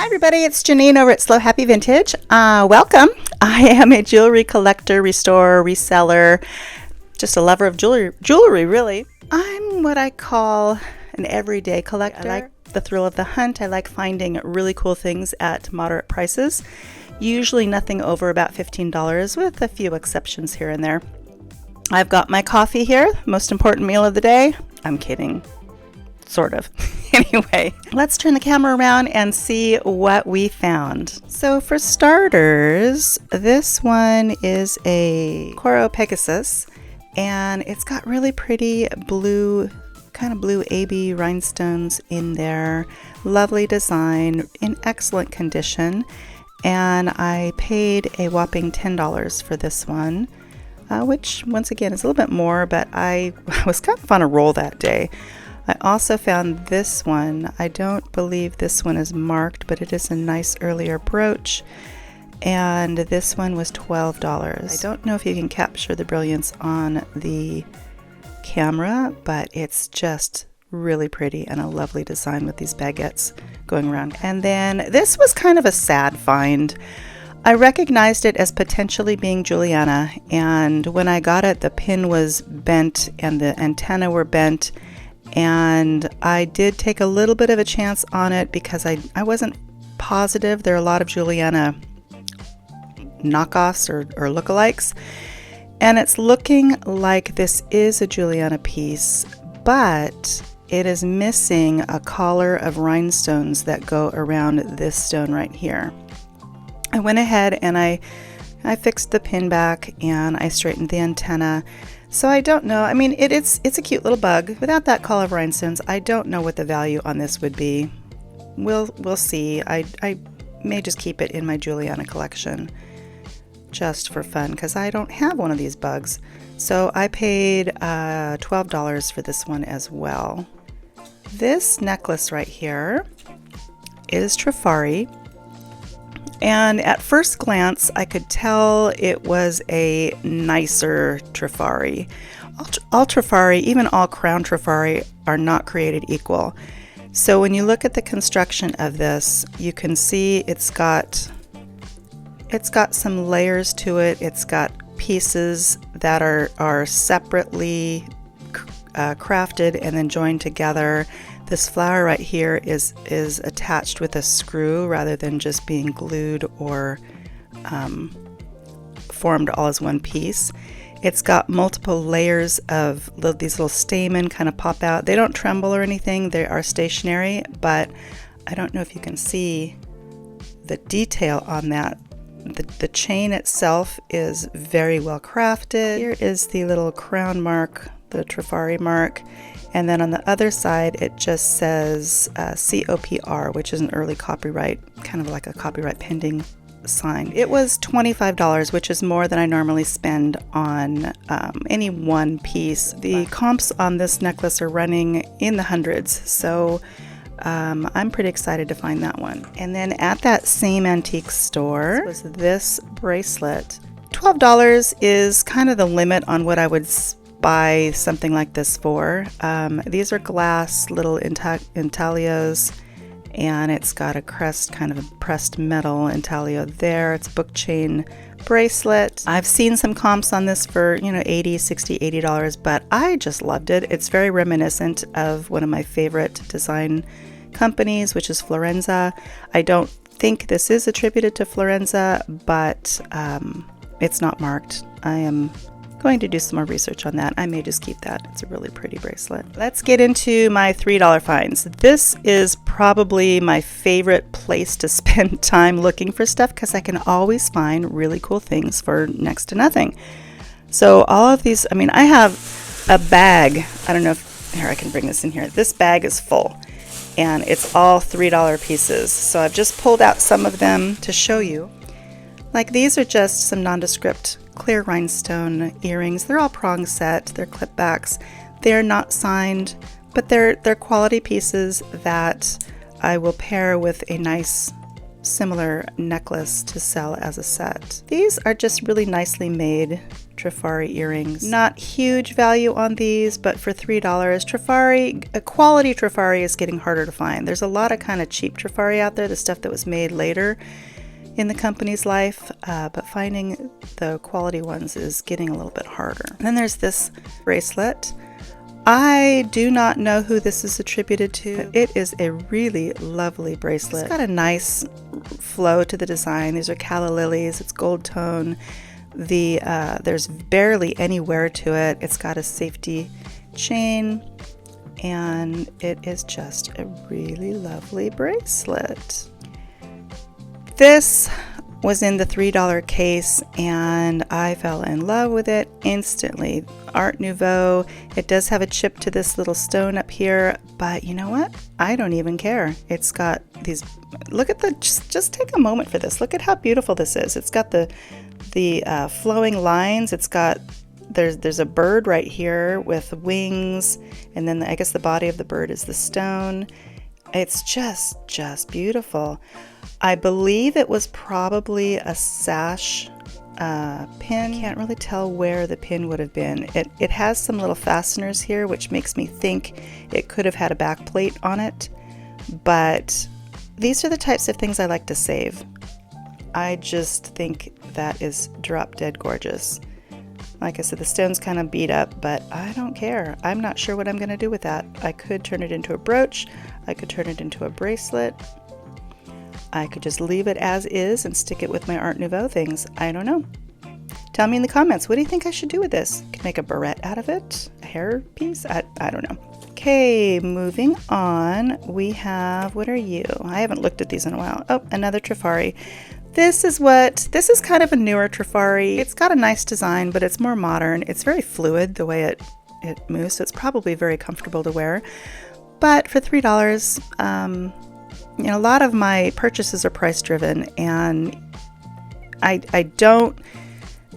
Hi everybody, it's Janine over at SLOHappyVintage. Welcome. I am a jewelry collector, restorer, reseller, just a lover of jewelry really. I'm what I call an everyday collector. I like the thrill of the hunt. I like finding really cool things at moderate prices. Usually nothing over about $15 with a few exceptions here and there. I've got my coffee here, most important meal of the day. I'm kidding. Sort of. Anyway, let's turn the camera around and see what we found. So for starters, this one is a Coro Pegasus, and it's got really pretty blue, kind of blue AB rhinestones in there. Lovely design, in excellent condition, and I paid a whopping $10 for this one, which once again is a little bit more, but I was kind of on a roll that day. I also found this one. I don't believe this one is marked, but it is a nice earlier brooch, and this one was $12. I don't know if you can capture the brilliance on the camera, but it's just really pretty and a lovely design with these baguettes going around. And then this was kind of a sad find. I recognized it as potentially being Juliana, and when I got it, the pin was bent and the antenna were bent. And I did take a little bit of a chance on it because I wasn't positive. There are a lot of Juliana knockoffs or lookalikes, and it's looking like this is a Juliana piece, but it is missing a collar of rhinestones that go around this stone right here. I went ahead and I fixed the pin back and I straightened the antenna. So I don't know. I mean, it's a cute little bug. Without that collar of rhinestones, I don't know what the value on this would be. We'll see. I may just keep it in my Juliana collection just for fun because I don't have one of these bugs. So I paid $12 for this one as well. This necklace right here is Trifari. And at first glance, I could tell it was a nicer Trifari. All Trifari, even all crown Trifari, are not created equal. So when you look at the construction of this, you can see it's got some layers to it. It's got pieces that are separately crafted and then joined together. This flower right here is attached with a screw rather than just being glued or formed all as one piece. It's got multiple layers of these little stamen kind of pop out. They don't tremble or anything. They are stationary, but I don't know if you can see the detail on that. The chain itself is very well crafted. Here is the little crown mark, the Trifari mark. And then on the other side, it just says COPR, which is an early copyright, kind of like a copyright pending sign. It was $25, which is more than I normally spend on any one piece. The comps on this necklace are running in the hundreds, so I'm pretty excited to find that one. And then at that same antique store was this bracelet. $12 is kind of the limit on what I would buy something like this for. These are glass little intaglios, and it's got a crest, kind of a pressed metal intaglio there. It's a book chain bracelet. I've seen some comps on this for, $80, $60, $80, but I just loved it. It's very reminiscent of one of my favorite design companies, which is Florenza. I don't think this is attributed to Florenza, but it's not marked. I am going to do some more research on that. I may just keep that. It's a really pretty bracelet. Let's get into my $3 finds. This is probably my favorite place to spend time looking for stuff because I can always find really cool things for next to nothing. So all of these, I have a bag. I don't know if, here I can bring this in here. This bag is full and it's all $3 pieces. So I've just pulled out some of them to show you. Like these are just some nondescript clear rhinestone earrings. They're all prong set. They're clip backs. They're not signed, but they're quality pieces that I will pair with a nice similar necklace to sell as a set. These are just really nicely made Trifari earrings. Not huge value on these, but for $3, Trifari, a quality Trifari is getting harder to find. There's a lot of kind of cheap Trifari out there, the stuff that was made later in the company's life, but finding the quality ones is getting a little bit harder. And then there's this bracelet. I do not know who this is attributed to. It is a really lovely bracelet. It's got a nice flow to the design. These are calla lilies. It's gold tone. There's barely any wear to it. It's got a safety chain, and it is just a really lovely bracelet. This was in the $3 case, and I fell in love with it instantly. Art Nouveau. It does have a chip to this little stone up here, but you know what? I don't even care. It's got these, look at the, just take a moment for this. Look at how beautiful this is. It's got the flowing lines. It's got, there's a bird right here with wings, and then I guess the body of the bird is the stone. It's just beautiful. I believe it was probably a sash pin. Can't really tell where the pin would have been. It has some little fasteners here, which makes me think it could have had a back plate on it. But these are the types of things I like to save. I just think that is drop dead gorgeous. Like I said, the stone's kind of beat up, but I don't care. I'm not sure what I'm going to do with that. I could turn it into a brooch. I could turn it into a bracelet. I could just leave it as is and stick it with my Art Nouveau things. I don't know. Tell me in the comments, what do you think I should do with this? Could make a barrette out of it? A hair piece? I don't know. Okay, moving on. We have, what are you? I haven't looked at these in a while. Oh, another Trifari. This is kind of a newer Trifari. It's got a nice design, but it's more modern. It's very fluid the way it moves, so it's probably very comfortable to wear. But for $3, you know, a lot of my purchases are price driven, and there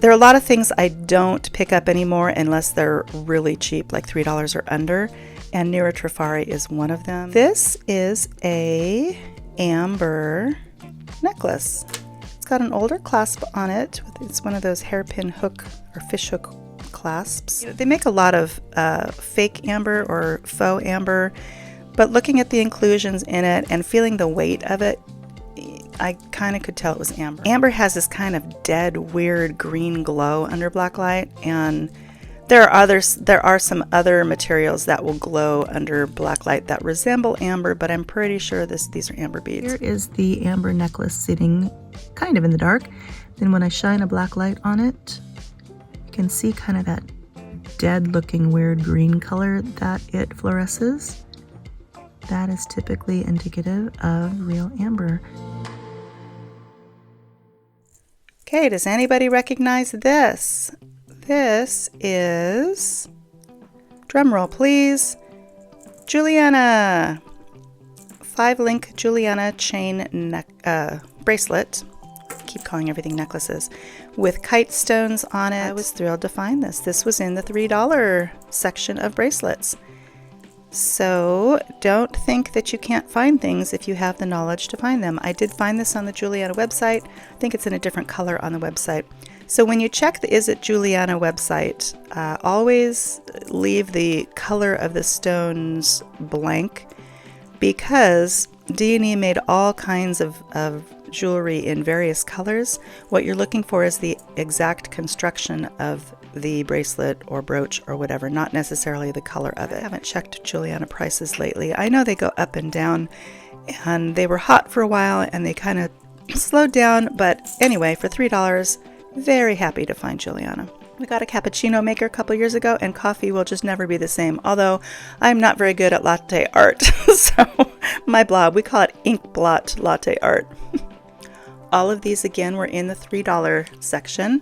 are a lot of things I don't pick up anymore unless they're really cheap, like $3 or under, and newer Trifari is one of them. This is a amber necklace. It's got an older clasp on it. It's one of those hairpin hook or fish hook clasps. They make a lot of fake amber or faux amber, but looking at the inclusions in it and feeling the weight of it, I kind of could tell it was amber. Amber has this kind of dead, weird green glow under black light, and there are some other materials that will glow under black light that resemble amber, but I'm pretty sure these are amber beads. Here is the amber necklace sitting kind of in the dark. Then when I shine a black light on it, you can see kind of that dead looking weird green color that it fluoresces. That is typically indicative of real amber. Okay, does anybody recognize this? This is, drum roll please, Juliana. 5-link Juliana chain bracelet. Keep calling everything necklaces, with kite stones on it. I was thrilled to find this. This was in the $3 section of bracelets. So don't think that you can't find things if you have the knowledge to find them. I did find this on the Juliana website. I think it's in a different color on the website. So when you check the Is It Juliana website, always leave the color of the stones blank, because D&E made all kinds of jewelry in various colors. What you're looking for is the exact construction of the bracelet or brooch or whatever, not necessarily the color of it. I haven't checked Juliana prices lately. I know they go up and down, and they were hot for a while and they kind of slowed down, but anyway, for $3, very happy to find Juliana. We got a cappuccino maker a couple years ago, and coffee will just never be the same, although I'm not very good at latte art. So my blog, we call it ink blot latte art. All of these again were in the $3 section.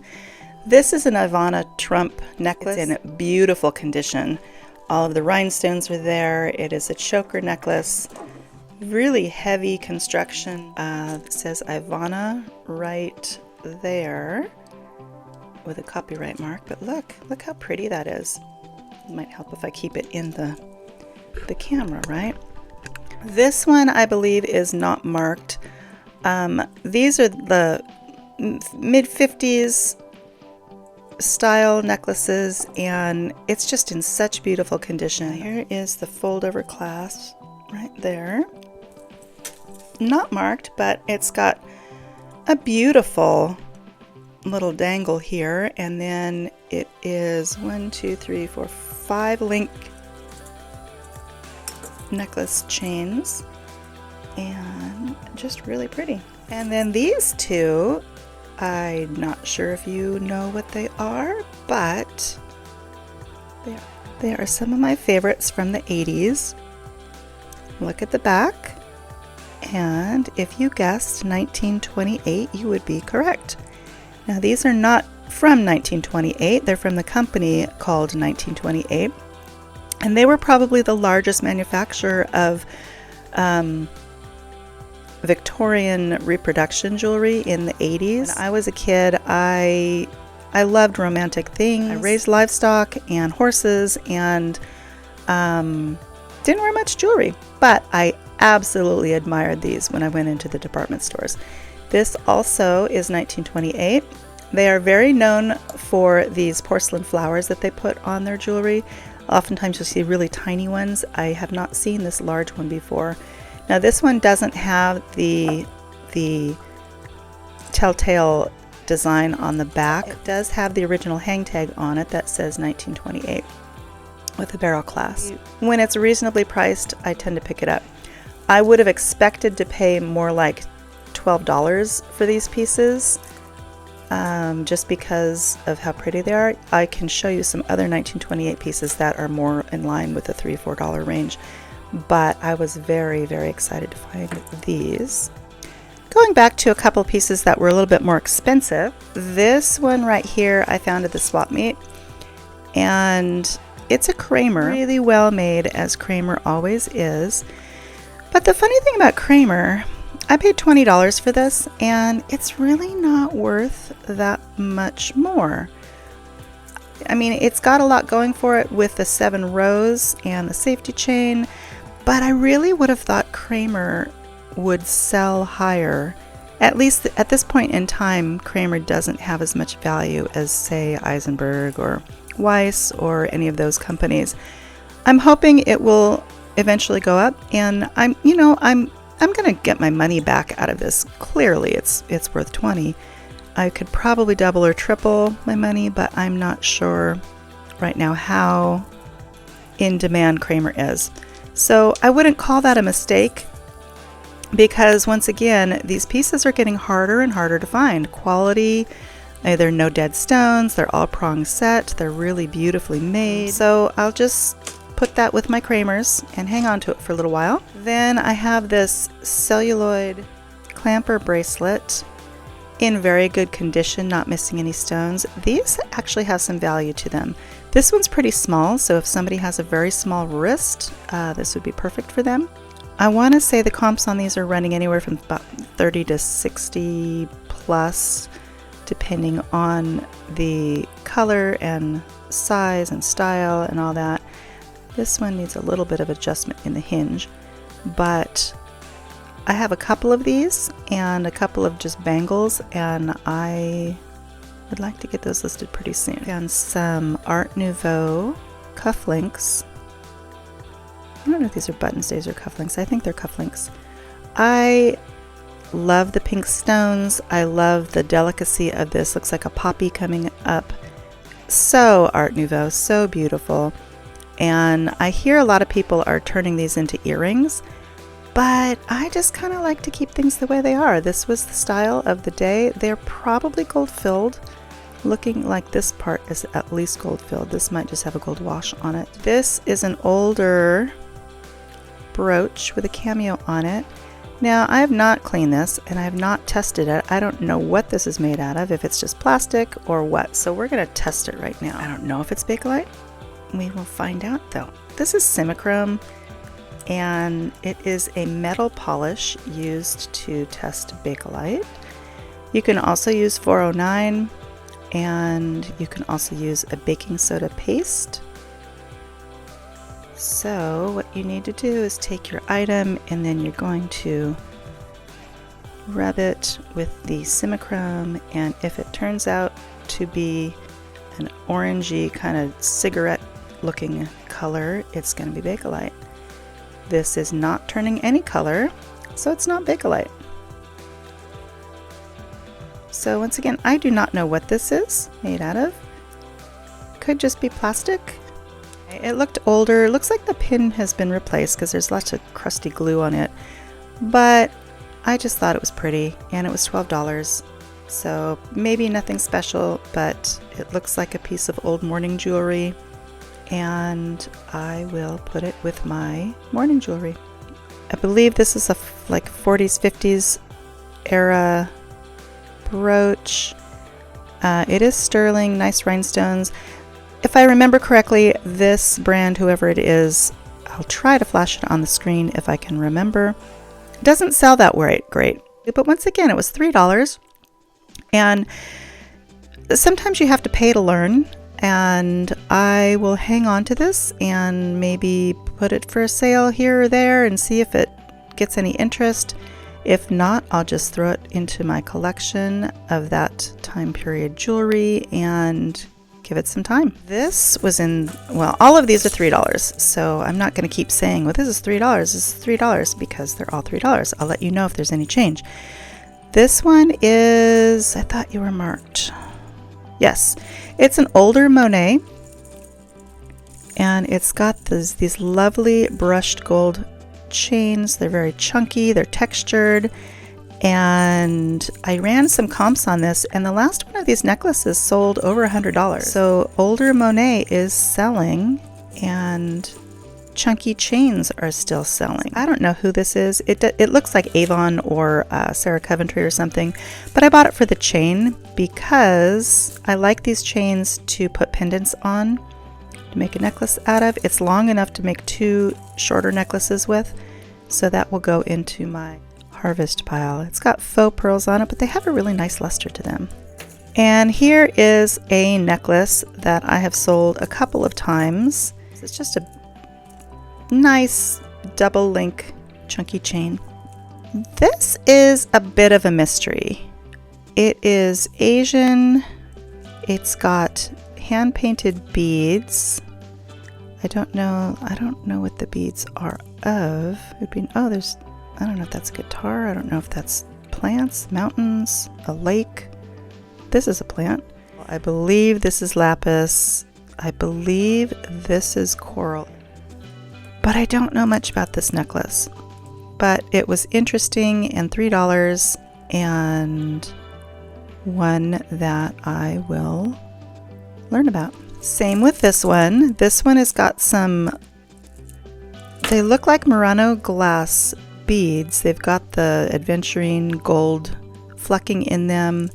This is an Ivana Trump necklace. It's in beautiful condition. All of the rhinestones were there. It is a choker necklace. Really heavy construction. It says Ivana right there with a copyright mark, but look how pretty that is. It might help if I keep it in the camera, right? This one I believe is not marked. These are the mid-50s style necklaces, and it's just in such beautiful condition. Here is the fold over clasp right there. Not marked, but it's got a beautiful little dangle here, and then it is 1, 2, 3, 4, 5 link necklace chains, and just really pretty. And then these two, I'm not sure if you know what they are, but they are some of my favorites from the 80s. Look at the back, and if you guessed 1928, you would be correct. Now these are not from 1928, they're from the company called 1928, and they were probably the largest manufacturer of Victorian reproduction jewelry in the 80s. When I was a kid, I loved romantic things. I raised livestock and horses, and didn't wear much jewelry, but I absolutely admired these when I went into the department stores. This also is 1928. They are very known for these porcelain flowers that they put on their jewelry. Oftentimes you'll see really tiny ones. I have not seen this large one before. Now this one doesn't have the telltale design on the back. It does have the original hang tag on it that says 1928 with a barrel clasp. When it's reasonably priced, I tend to pick it up. I would have expected to pay more like $12 for these pieces, just because of how pretty they are. I can show you some other 1928 pieces that are more in line with the $3 or $4 range, but I was very, very excited to find these. Going back to a couple pieces that were a little bit more expensive, this one right here I found at the swap meet, and it's a Kramer, really well made, as Kramer always is. But the funny thing about Kramer, I paid $20 for this, and it's really not worth that much more. I mean, it's got a lot going for it with the 7 rows and the safety chain, but I really would have thought Kramer would sell higher. At least at this point in time, Kramer doesn't have as much value as, say, Eisenberg or Weiss or any of those companies. I'm hoping it will eventually go up, and I'm gonna get my money back out of this. Clearly it's worth 20. I could probably double or triple my money, but I'm not sure right now how in demand Kramer is. So I wouldn't call that a mistake, because once again, these pieces are getting harder and harder to find. Quality, there are no dead stones, they're all prong set, they're really beautifully made. So I'll just put that with my Kramers and hang on to it for a little while. Then I have this celluloid clamper bracelet in very good condition, not missing any stones. These actually have some value to them. This one's pretty small, so if somebody has a very small wrist, this would be perfect for them. I want to say the comps on these are running anywhere from about 30 to 60 plus, depending on the color and size and style and all that. This one needs a little bit of adjustment in the hinge, but I have a couple of these and a couple of just bangles, and I would like to get those listed pretty soon. Found some Art Nouveau cufflinks. I don't know if these are button stays or cufflinks. I think they're cufflinks. I love the pink stones. I love the delicacy of this. Looks like a poppy coming up. So Art Nouveau, so beautiful. And I hear a lot of people are turning these into earrings, but I just kind of like to keep things the way they are. This was the style of the day. They're probably gold filled, looking like this part is at least gold filled. This might just have a gold wash on it. This is an older brooch with a cameo on it. Now, I have not cleaned this and I have not tested it. I don't know what this is made out of, if it's just plastic or what. So we're going to test it right now. I don't know if it's Bakelite. We will find out though. This is Simichrome, and it is a metal polish used to test Bakelite. You can also use 409, and you can also use a baking soda paste. So what you need to do is take your item, and then you're going to rub it with the Simichrome, and if it turns out to be an orangey kind of cigarette looking color, it's going to be Bakelite. This is not turning any color, so it's not Bakelite. So once again, I do not know what this is made out of. Could just be plastic. It looked older. It looks like the pin has been replaced because there's lots of crusty glue on it. But I just thought it was pretty, and it was $12. So maybe nothing special, but it looks like a piece of old morning jewelry, and I will put it with my morning jewelry. I believe this is a like 40s, 50s era brooch. It is sterling, nice rhinestones. If I remember correctly, this brand, whoever it is, I'll try to flash it on the screen if I can remember. It doesn't sell that great, but once again, it was $3. And sometimes you have to pay to learn, and I will hang on to this and maybe put it for a sale here or there and see if it gets any interest. If not, I'll just throw it into my collection of that time period jewelry and give it some time. This was in, well, all of these are $3, so I'm not going to keep saying, well, this is $3, this is $3, because they're all $3. I'll let you know if there's any change. This one is, I thought you were marked. Yes, it's an older Monet, and it's got these lovely brushed gold chains. They're very chunky, they're textured, and I ran some comps on this, and the last one of these necklaces sold over $100. So older Monet is selling, and chunky chains are still selling. I don't know who this is. It looks like Avon or Sarah Coventry or something, but I bought it for the chain because I like these chains to put pendants on to make a necklace out of. It's long enough to make two shorter necklaces with, so that will go into my harvest pile. It's got faux pearls on it, but they have a really nice luster to them. And here is a necklace that I have sold a couple of times. It's just a nice double link chunky chain. This is a bit of a mystery. It is Asian. It's got hand painted beads. I don't know what the beads are of. It'd be, oh, there's, I don't know if that's a guitar. I don't know if that's plants, mountains, a lake. This is a plant. I believe this is lapis. I believe this is coral. But I don't know much about this necklace. But it was interesting, and $3, and one that I will learn about. Same with this one. This one has got some, they look like Murano glass beads. They've got the adventurine gold flecking in them.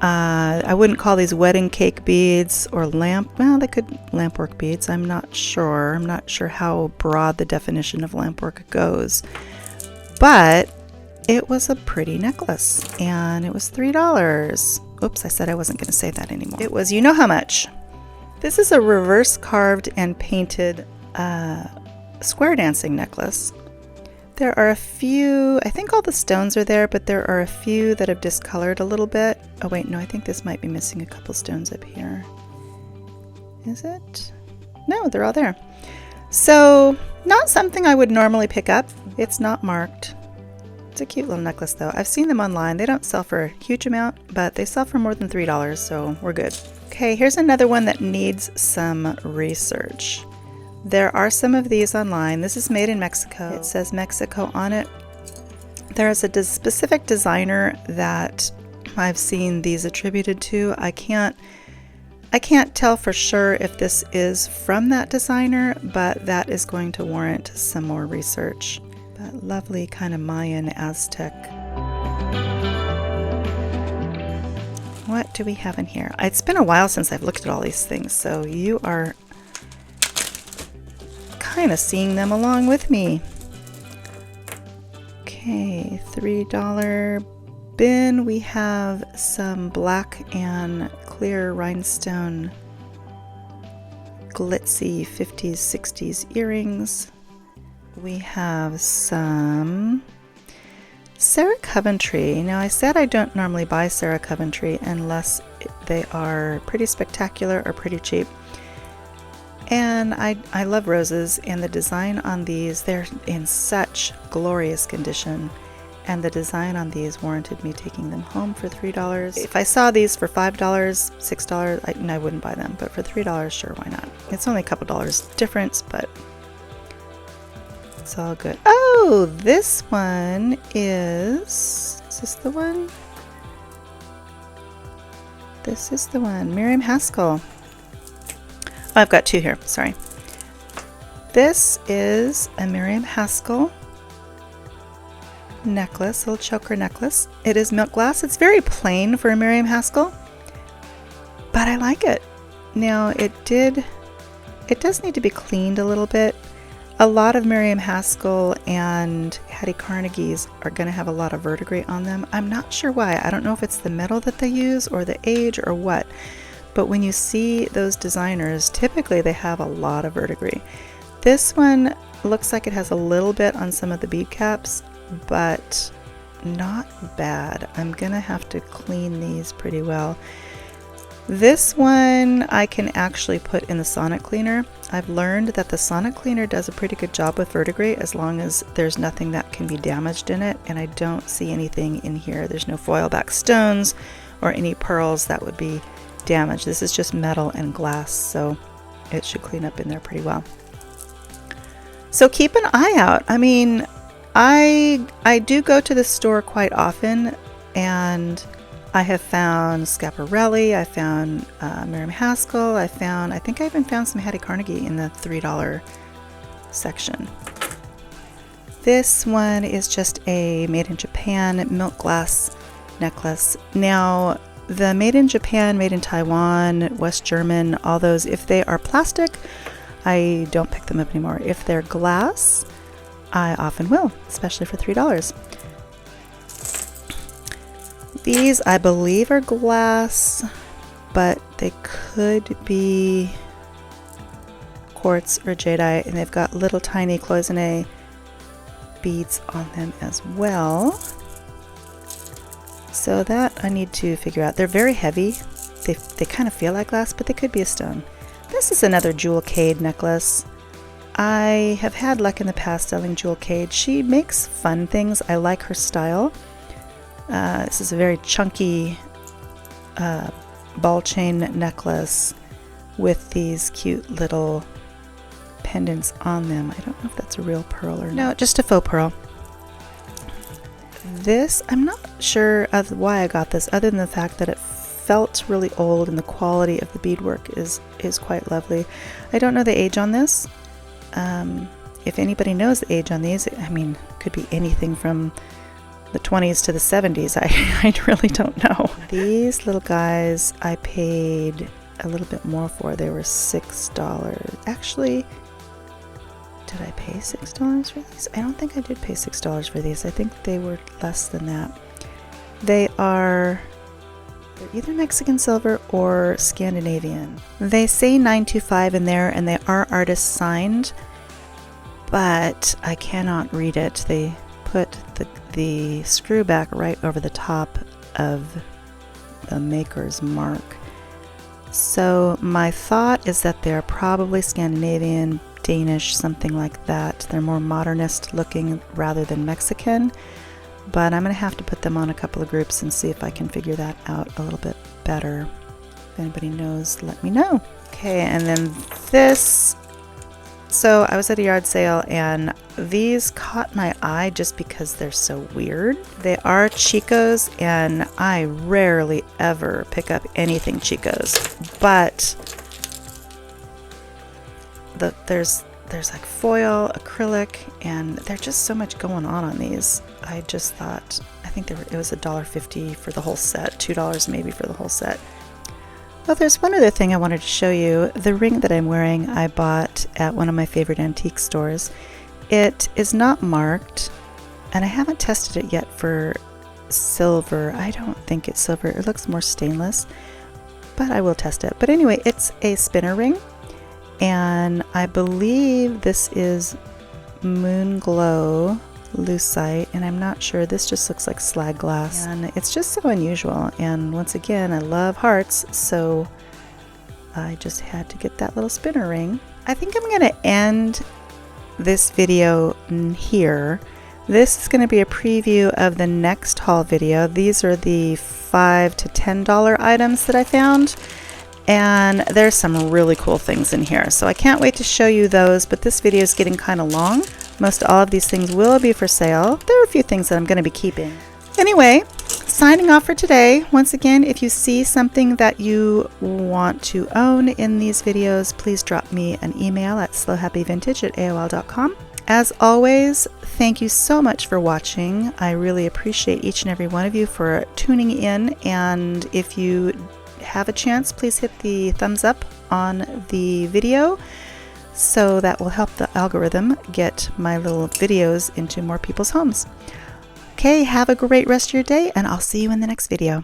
I wouldn't call these wedding cake beads or well, they could lampwork beads. I'm not sure. I'm not sure how broad the definition of lampwork goes. But it was a pretty necklace, and it was $3. Oops, I said I wasn't going to say that anymore. It was, you know how much. This is a reverse carved and painted square dancing necklace. There are a few, I think all the stones are there, but there are a few that have discolored a little bit. Oh wait, no, I think this might be missing a couple stones up here. Is it? No, they're all there. So, not something I would normally pick up. It's not marked. It's a cute little necklace though. I've seen them online. They don't sell for a huge amount, but they sell for more than $3, so we're good. Okay, here's another one that needs some research. There are some of these online. This is made in Mexico. It says Mexico on it. There is a specific designer that I've seen these attributed to. I can't tell for sure if this is from that designer, but that is going to warrant some more research. That lovely kind of Mayan Aztec. What do we have in here? It's been a while since I've looked at all these things, so you are kind of seeing them along with me. Okay, $3 bin. We have some black and clear rhinestone glitzy 50s, 60s earrings. We have some Sarah Coventry. Now I said I don't normally buy Sarah Coventry unless They are pretty spectacular or pretty cheap. And I love roses, and the design on these, they're in such glorious condition, and the design on these warranted me taking them home for $3. If I saw these for $5, $6, I wouldn't buy them, but for $3, sure, why not? It's only a couple dollars difference, but it's all good. Oh, this one is this the one? This is the one, Miriam Haskell. Oh, I've got two here, sorry. This is a Miriam Haskell necklace, little choker necklace. It is milk glass. It's very plain for a Miriam Haskell, but I like it. Now it does need to be cleaned a little bit. A lot of Miriam Haskell and Hattie Carnegie's are going to have a lot of verdigris on them. I'm not sure why. I don't know if it's the metal that they use or the age or what. But when you see those designers, typically they have a lot of verdigris. This one looks like it has a little bit on some of the bead caps, but not bad. I'm gonna have to clean these pretty well. This one I can actually put in the sonic cleaner. I've learned that the sonic cleaner does a pretty good job with verdigris as long as there's nothing that can be damaged in it, and I don't see anything in here. There's no foil back stones or any pearls that would be damaged. This is just metal and glass, so it should clean up in there pretty well. So keep an eye out. I mean, I do go to the store quite often, and I have found Schiaparelli, I found Miriam Haskell, I think I even found some Hattie Carnegie in the $3 section. This one is just a made in Japan milk glass necklace. Now, the made in Japan, made in Taiwan, West German, all those, if they are plastic, I don't pick them up anymore. If they're glass, I often will, especially for $3. These, I believe, are glass, but they could be quartz or jadeite, and they've got little tiny cloisonne beads on them as well. So that I need to figure out. They're very heavy. They kind of feel like glass, but they could be a stone. This is another Jewel Cade necklace. I have had luck in the past selling Jewel Cade. She makes fun things. I like her style. This is a very chunky ball chain necklace with these cute little pendants on them. I don't know if that's a real pearl or not. No, just a faux pearl. This, I'm not sure of why I got this, other than the fact that it felt really old and the quality of the beadwork is quite lovely. I don't know the age on this. If anybody knows the age on these, I mean, it could be anything from the 20s to the 70s. I really don't know. These little guys I paid a little bit more for. They were $6. Actually, did I pay $6 for these? I don't think I did pay $6 for these. I think they were less than that. They're either Mexican silver or Scandinavian. They say 925 in there, and they are artist signed, but I cannot read it. They put the screw back right over the top of the maker's mark. So my thought is that they're probably Scandinavian, Danish, something like that. They're more modernist looking rather than Mexican, but I'm going to have to put them on a couple of groups and see if I can figure that out a little bit better. If anybody knows, let me know. Okay, and then this. So I was at a yard sale, and these caught my eye just because they're so weird. They are Chico's, and I rarely ever pick up anything Chico's, but there's like foil, acrylic, and there's just so much going on these. I just thought, I think it was $1.50 for the whole set, $2 maybe for the whole set. Well, there's one other thing I wanted to show you. The ring that I'm wearing I bought at one of my favorite antique stores. It is not marked, and I haven't tested it yet for silver. I don't think it's silver. It looks more stainless, but I will test it. But anyway, it's a spinner ring, and I believe this is Moon Glow lucite, and I'm not sure, this just looks like slag glass, and it's just so unusual. And once again, I love hearts, so I just had to get that little spinner ring. I think I'm going to end this video here. This is going to be a preview of the next haul video. These are the $5 to $10 items that I found, and there's some really cool things in here, so I can't wait to show you those. But this video is getting kind of long. Most all of these things will be for sale. There are a few things that I'm going to be keeping. Anyway, signing off for today. Once again, if you see something that you want to own in these videos, please drop me an email at SLOHappyVintage@AOL.com. As always, thank you so much for watching. I really appreciate each and every one of you for tuning in, and if you have a chance, please hit the thumbs up on the video, so that will help the algorithm get my little videos into more people's homes. Okay, have a great rest of your day, and I'll see you in the next video.